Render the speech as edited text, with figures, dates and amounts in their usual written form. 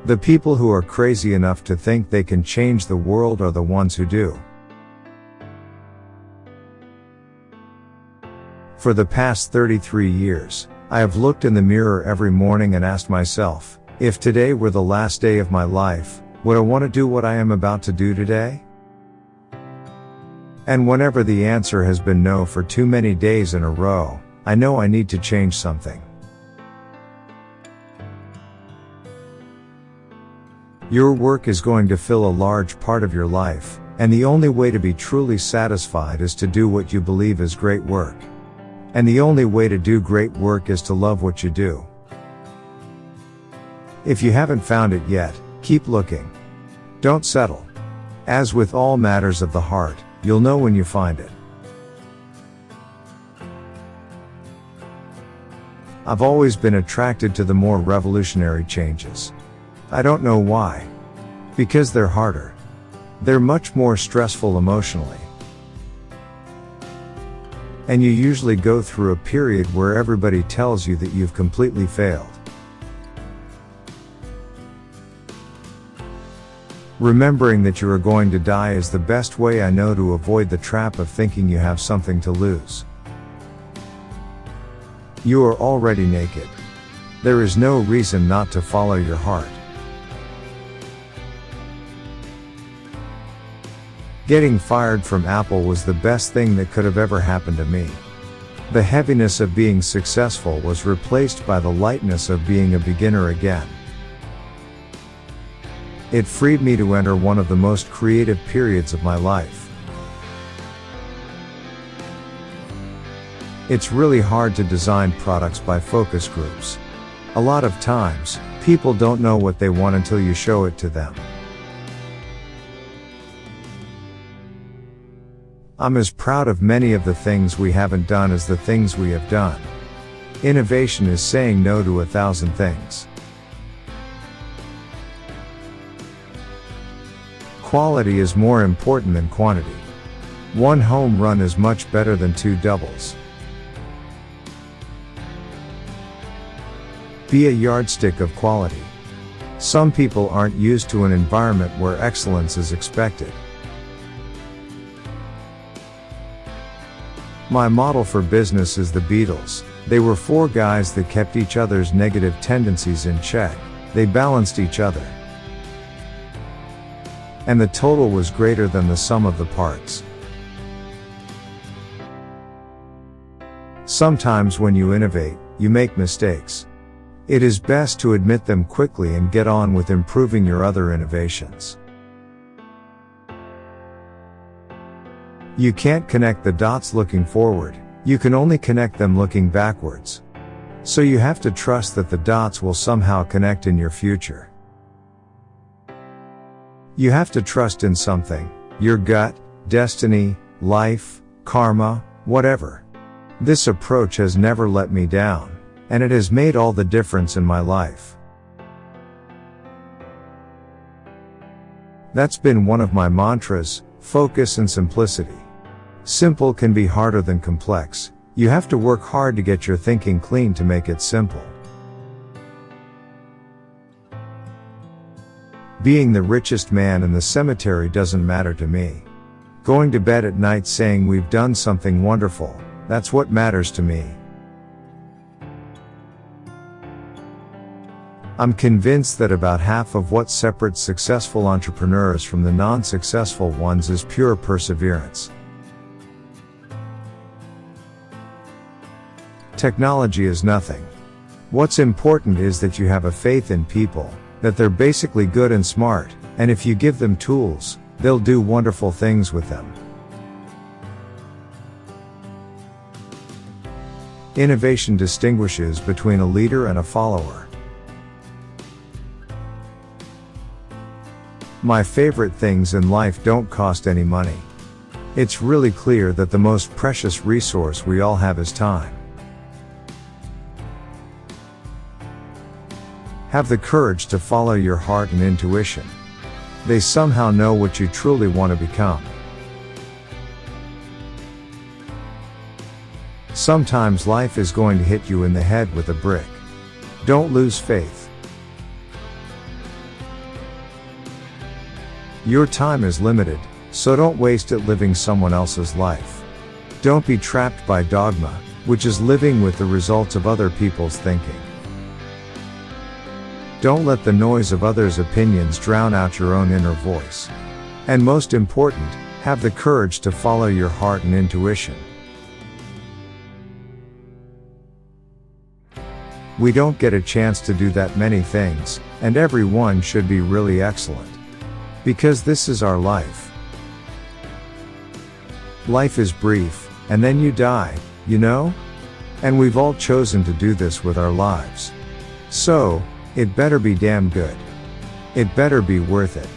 The people who are crazy enough to think they can change the world are the ones who do. For the past 33 years, I have looked in the mirror every morning and asked myself, if today were the last day of my life, would I want to do what I am about to do today? And whenever the answer has been no for too many days in a row, I know I need to change something. Your work is going to fill a large part of your life, and the only way to be truly satisfied is to do what you believe is great work. And the only way to do great work is to love what you do. If you haven't found it yet, keep looking. Don't settle. As with all matters of the heart, you'll know when you find it. I've always been attracted to the more revolutionary changes. I don't know why. Because they're harder. They're much more stressful emotionally. And you usually go through a period where everybody tells you that you've completely failed. Remembering that you are going to die is the best way I know to avoid the trap of thinking you have something to lose. You are already naked. There is no reason not to follow your heart. Getting fired from Apple was the best thing that could have ever happened to me. The heaviness of being successful was replaced by the lightness of being a beginner again. It freed me to enter one of the most creative periods of my life. It's really hard to design products by focus groups. A lot of times, people don't know what they want until you show it to them. I'm as proud of many of the things we haven't done as the things we have done. Innovation is saying no to 1,000 things. Quality is more important than quantity. One home run is much better than 2 doubles. Be a yardstick of quality. Some people aren't used to an environment where excellence is expected. My model for business is the Beatles. They were 4 guys that kept each other's negative tendencies in check. They balanced each other. And the total was greater than the sum of the parts. Sometimes when you innovate, you make mistakes. It is best to admit them quickly and get on with improving your other innovations. You can't connect the dots looking forward, you can only connect them looking backwards. So you have to trust that the dots will somehow connect in your future. You have to trust in something, your gut, destiny, life, karma, whatever. This approach has never let me down, and it has made all the difference in my life. That's been one of my mantras, focus and simplicity. Simple can be harder than complex. You have to work hard to get your thinking clean to make it simple. Being the richest man in the cemetery doesn't matter to me. Going to bed at night saying we've done something wonderful, that's what matters to me. I'm convinced that about half of what separates successful entrepreneurs from the non-successful ones is pure perseverance. Technology is nothing. What's important is that you have a faith in people, that they're basically good and smart, and if you give them tools, they'll do wonderful things with them. Innovation distinguishes between a leader and a follower. My favorite things in life don't cost any money. It's really clear that the most precious resource we all have is time. Have the courage to follow your heart and intuition. They somehow know what you truly want to become. Sometimes life is going to hit you in the head with a brick. Don't lose faith. Your time is limited, so don't waste it living someone else's life. Don't be trapped by dogma, which is living with the results of other people's thinking. Don't let the noise of others' opinions drown out your own inner voice. And most important, have the courage to follow your heart and intuition. We don't get a chance to do that many things, and every one should be really excellent. Because this is our life. Life is brief, and then you die, you know? And we've all chosen to do this with our lives. So, it better be damn good. It better be worth it.